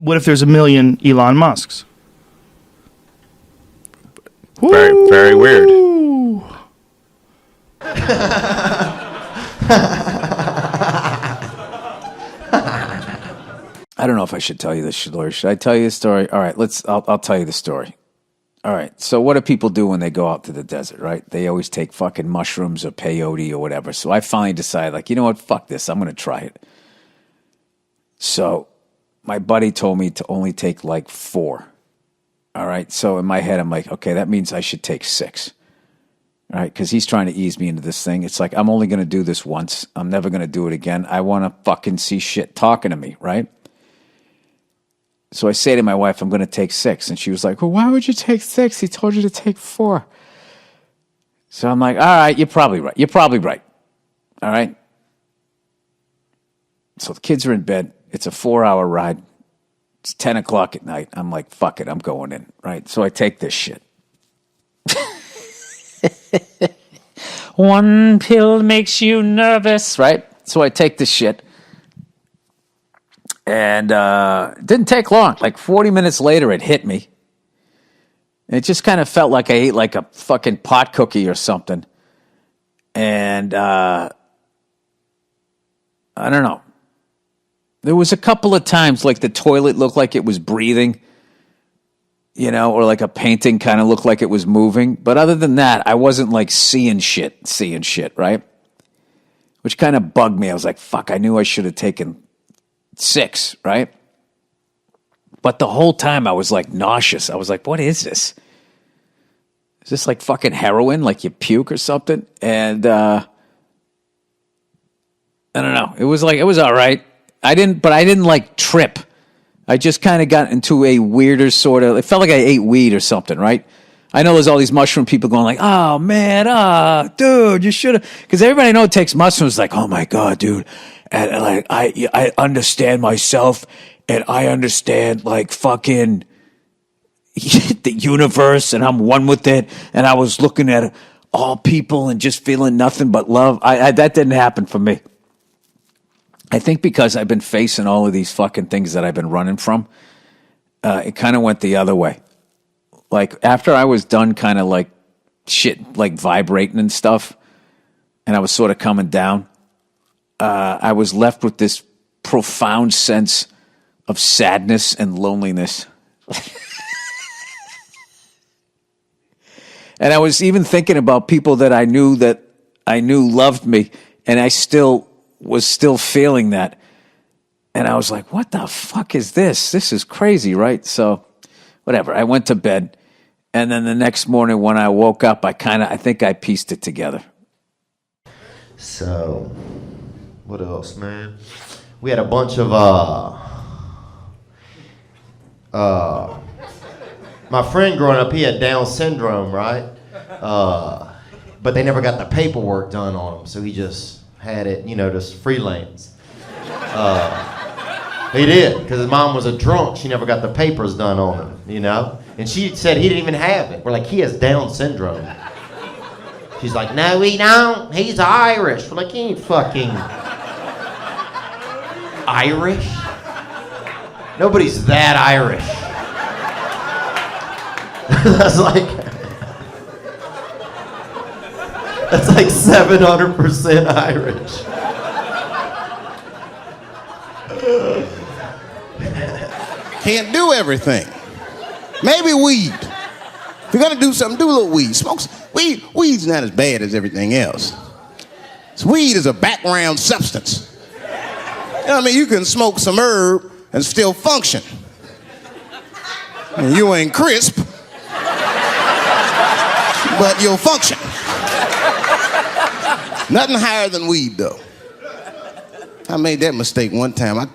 What if there's a million Elon Musks? Very, very weird. I don't know if I should tell you this story. Should I tell you the story? All right, I'll tell you the story. All right, so what do people do when they go out to the desert, right? They always take fucking mushrooms or peyote or whatever. So I finally decided, like, you know what? Fuck this. I'm going to try it. So my buddy told me to only take like 4. All right, so in my head, I'm like, okay, that means I should take 6. All right, because he's trying to ease me into this thing. It's like, I'm only going to do this once. I'm never going to do it again. I want to fucking see shit talking to me, right? So I say to my wife, I'm going to take 6. And she was like, well, why would you take 6? He told you to take 4. So I'm like, all right, you're probably right. You're probably right. All right. So the kids are in bed. It's a 4-hour ride. It's 10 o'clock at night. I'm like, fuck it, I'm going in, right? So I take this shit. One pill makes you nervous, right? So I take this shit. And it didn't take long. Like 40 minutes later, it hit me. It just kind of felt like I ate like a fucking pot cookie or something. And I don't know. There was a couple of times like the toilet looked like it was breathing, you know, or like a painting kind of looked like it was moving. But other than that, I wasn't like seeing shit, right? Which kind of bugged me. I was like, fuck, I knew I should have taken 6, right? But the whole time I was like nauseous. I was like, what is this? Is this like fucking heroin? Like you puke or something? And I don't know. It was all right. I didn't like trip. I just kind of got into a weirder sort of, it felt like I ate weed or something, right? I know there's all these mushroom people going like, oh man, dude, you should have, because everybody I know takes mushrooms like, oh my God, dude. And like, I understand myself and I understand like fucking the universe and I'm one with it. And I was looking at all people and just feeling nothing but love. That didn't happen for me. I think because I've been facing all of these fucking things that I've been running from, it kind of went the other way. Like after I was done kind of like shit, like vibrating and stuff, and I was sort of coming down, I was left with this profound sense of sadness and loneliness. And I was even thinking about people that I knew loved me, and I was still feeling that. And I was like, what the fuck is this? This is crazy, right? So whatever. I went to bed. And then the next morning when I woke up, I think I pieced it together. So, what else, man? We had a bunch of, my friend growing up, he had Down syndrome, right? But they never got the paperwork done on him, so he just had it, just freelance. He did, because his mom was a drunk. She never got the papers done on him, And she said he didn't even have it. We're like, he has Down syndrome. She's like, no, he don't. He's Irish. We're like, he ain't fucking Irish. Nobody's that Irish. That's like 700% Irish. Can't do everything. Maybe weed. If you're gonna do something, do a little weed. Smoke weed. Weed's not as bad as everything else. Weed is a background substance. You know what I mean? You can smoke some herb and still function. And you ain't crisp, but you'll function. Nothing higher than weed, though. I made that mistake one time. I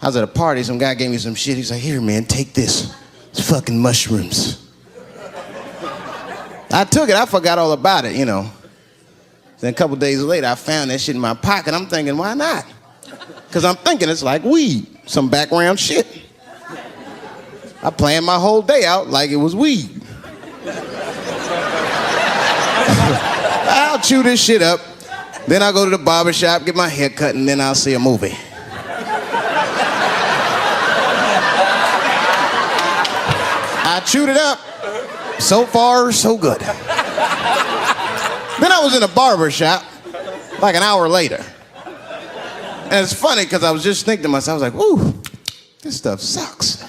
was at a party, some guy gave me some shit. He's like, here, man, take this. It's fucking mushrooms. I took it, I forgot all about it, Then a couple days later, I found that shit in my pocket. I'm thinking, why not? Because I'm thinking it's like weed, some background shit. I planned my whole day out like it was weed. I'll chew this shit up, then I'll go to the barber shop, get my hair cut, and then I'll see a movie. I chewed it up. So far, so good. Then I was in a barber shop like an hour later. And it's funny because I was just thinking to myself, I was like, ooh, this stuff sucks.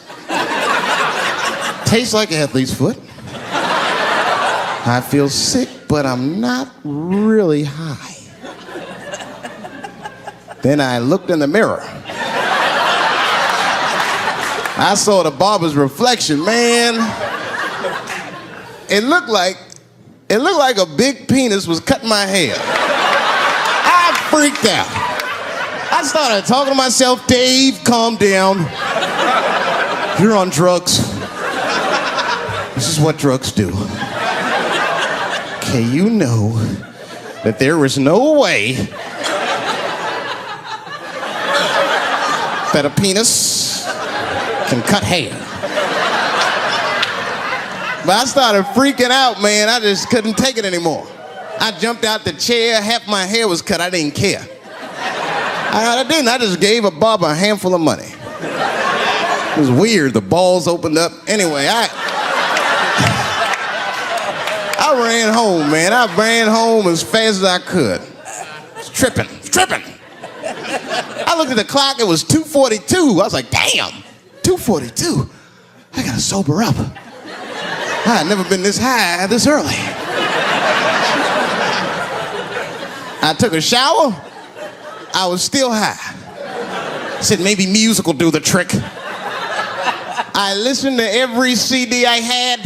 Tastes like athlete's foot. I feel sick, but I'm not really high. Then I looked in the mirror. I saw the barber's reflection, man. It looked like a big penis was cutting my hair. I freaked out. I started talking to myself, Dave, calm down. You're on drugs. This is what drugs do. Okay, you know that there is no way that a penis can cut hair. But I started freaking out, man. I just couldn't take it anymore. I jumped out the chair, half my hair was cut, I didn't care. I didn't, I just gave a barber a handful of money. It was weird, the balls opened up. Anyway, I ran home, man. I ran home as fast as I could. It's tripping. I looked at the clock, it was 2:42. I was like, damn, 2:42. I gotta sober up. I had never been this high this early. I took a shower. I was still high. I said maybe music will do the trick. I listened to every CD I had.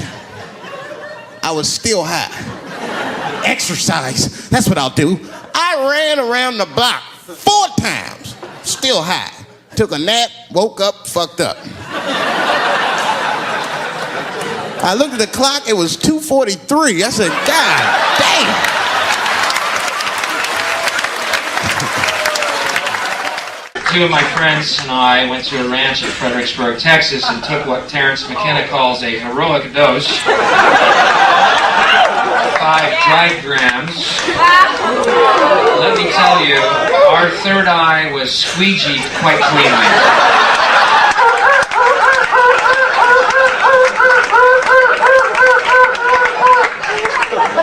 I was still high. Exercise, that's what I'll do. I ran around the block 4 times, still high. Took a nap, woke up, fucked up. I looked at the clock, it was 2:43. I said, God damn. Two of my friends and I went to a ranch in Fredericksburg, Texas, and took what Terrence McKenna calls a heroic dose. 5 dried grams. Let me tell you, our third eye was squeegeed quite cleanly.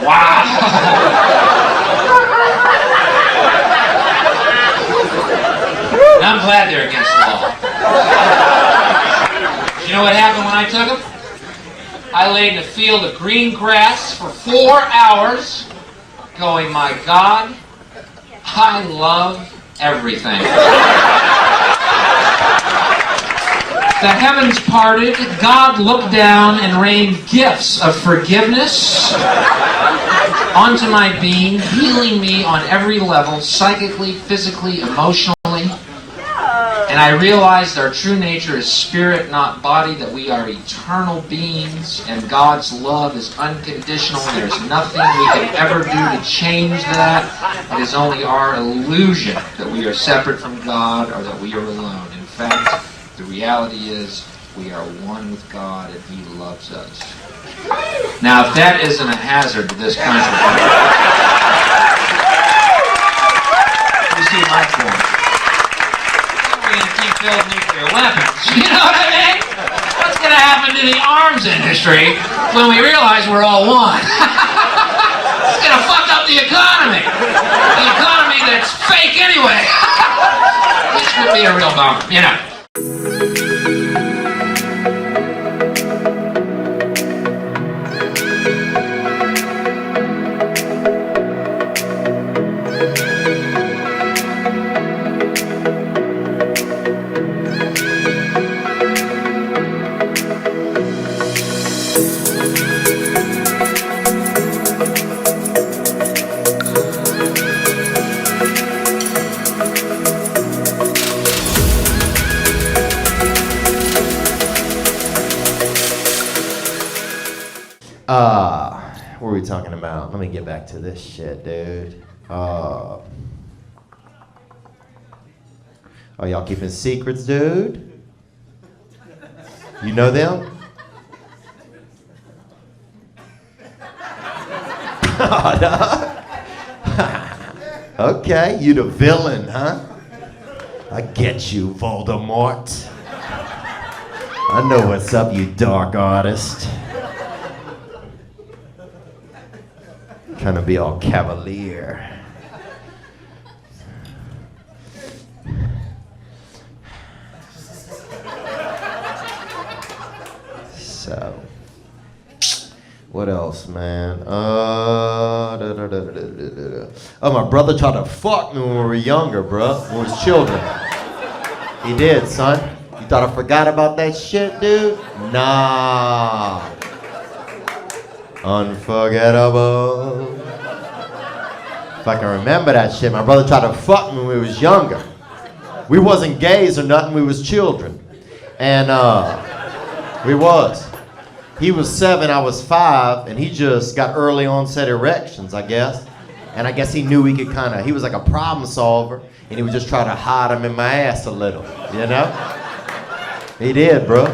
Wow! I'm glad they're against the law. You know what happened when I took them? I lay in a field of green grass for 4 hours, going, my God, I love everything. The heavens parted, God looked down and rained gifts of forgiveness onto my being, healing me on every level, psychically, physically, emotionally. And I realized our true nature is spirit, not body, that we are eternal beings, and God's love is unconditional. There's nothing we can ever do to change that. It is only our illusion that we are separate from God or that we are alone. In fact, the reality is we are one with God and He loves us. Now, if that isn't a hazard to this country, you see my point. Build nuclear weapons. You know what I mean? What's going to happen to the arms industry when we realize we're all one? It's going to fuck up the economy. The economy that's fake anyway. This would be a real bummer, you know. What were we talking about? Let me get back to this shit, dude. Oh, y'all keeping secrets, dude? You know them? Okay, you the villain, huh? I get you, Voldemort. I know what's up, you dark artist. Trying to be all cavalier. So, what else, man? Oh, my brother tried to fuck me when we were younger, bro. When we was children. He did, son. You thought I forgot about that shit, dude? Nah. Unforgettable. If I can remember that shit, my brother tried to fuck me when we was younger. We wasn't gays or nothing, we was children. And we was. He was 7, I was 5, and he just got early onset erections, I guess. And I guess he knew he could he was like a problem solver, and he would just try to hide him in my ass a little, you know? He did, bro.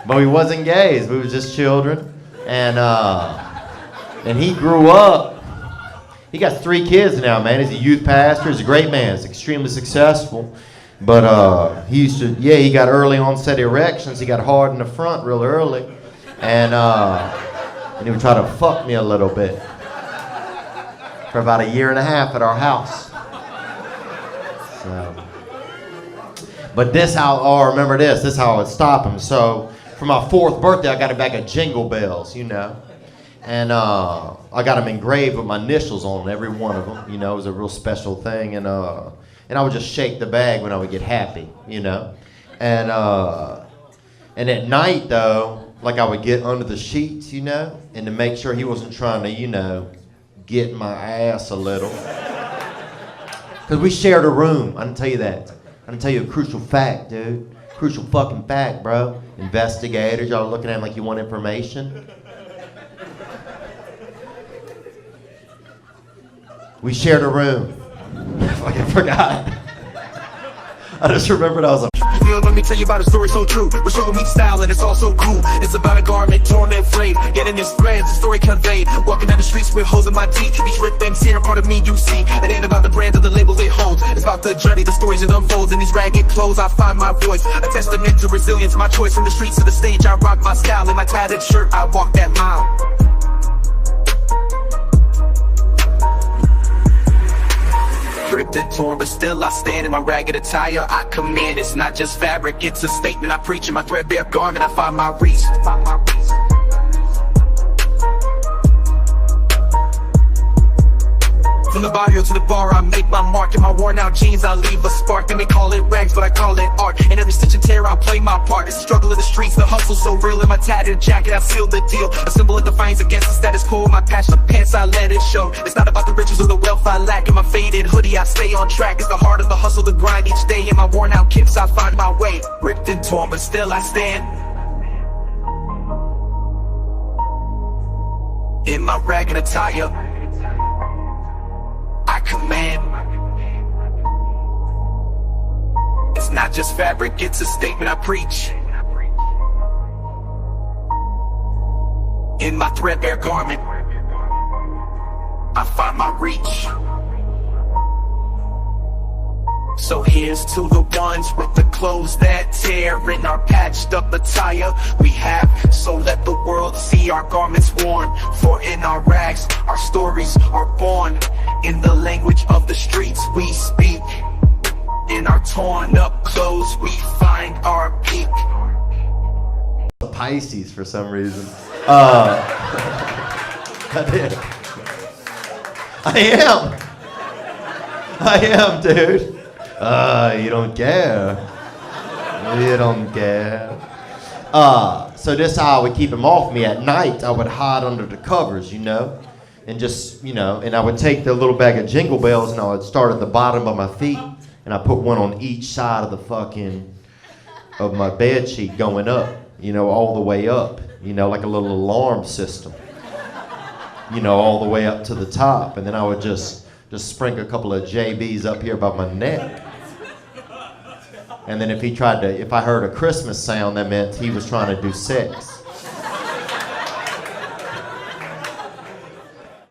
But we wasn't gays, we was just children. And he grew up. He got 3 kids now, man. He's a youth pastor, he's a great man, he's extremely successful. But he got early onset erections, he got hard in the front real early. And he would try to fuck me a little bit for about 1.5 years at our house. So, but this is how I would stop him. So for my 4th birthday, I got a bag of Jingle Bells, you know, and I got them engraved with my initials on every one of them. You know, it was a real special thing, and I would just shake the bag when I would get happy, you know, and at night though. Like I would get under the sheets, you know, and to make sure he wasn't trying to, you know, get my ass a little. Because we shared a room. I didn't tell you that. I didn't tell you a crucial fact, dude. Crucial fucking fact, bro. Investigators, y'all looking at him like you want information. We shared a room. I fucking forgot. I just remembered I was like, Let me tell you about a story so true. We're showing me style and it's all so cool. It's about a garment torn and frayed. Getting this threads, the story conveyed. Walking down the streets with holes in my teeth. These ripped things here, part of me you see. It ain't about the brand or the label it holds. It's about the journey, the stories it unfolds. In these ragged clothes I find my voice. A testament to resilience, my choice. From the streets to the stage I rock my style. In my tattered shirt I walk that mile. Ripped and torn, but still I stand in my ragged attire. I command, it's not just fabric, it's a statement I preach. In my threadbare garment, I find my reach. From the barrio to the bar, I make my mark. In my worn out jeans, I leave a spark. And they call it rags, but I call it art. In every stitch and tear, I play my part. It's the struggle of the streets, the hustle so real. In my tattered jacket, I seal the deal. A symbol of defiance against the status quo. My passion of pants, I let it show. It's not about the riches or the wealth I lack. In my faded hoodie, I stay on track. It's the heart of the hustle, the grind each day. In my worn out kicks, I find my way. Ripped and torn, but still I stand. In my ragged attire, I command. It's not just fabric, it's a statement I preach. In my threadbare garment, I find my reach. So here's to the ones with the clothes that tear. In our patched up attire we have, so let the world see our garments worn. For in our rags, our stories are born. In the language of the streets we speak. In our torn up clothes we find our peak. Pisces for some reason. I did. I am, dude. You don't care. You don't care. So this how I would keep him off me at night. I would hide under the covers, you know, and just, you know, and I would take the little bag of Jingle Bells and I would start at the bottom of my feet and I put one on each side of my bed sheet going up, you know, all the way up, you know, like a little alarm system, you know, all the way up to the top. And then I would just sprinkle a couple of JBs up here by my neck. And then if I heard a Christmas sound, that meant he was trying to do sex.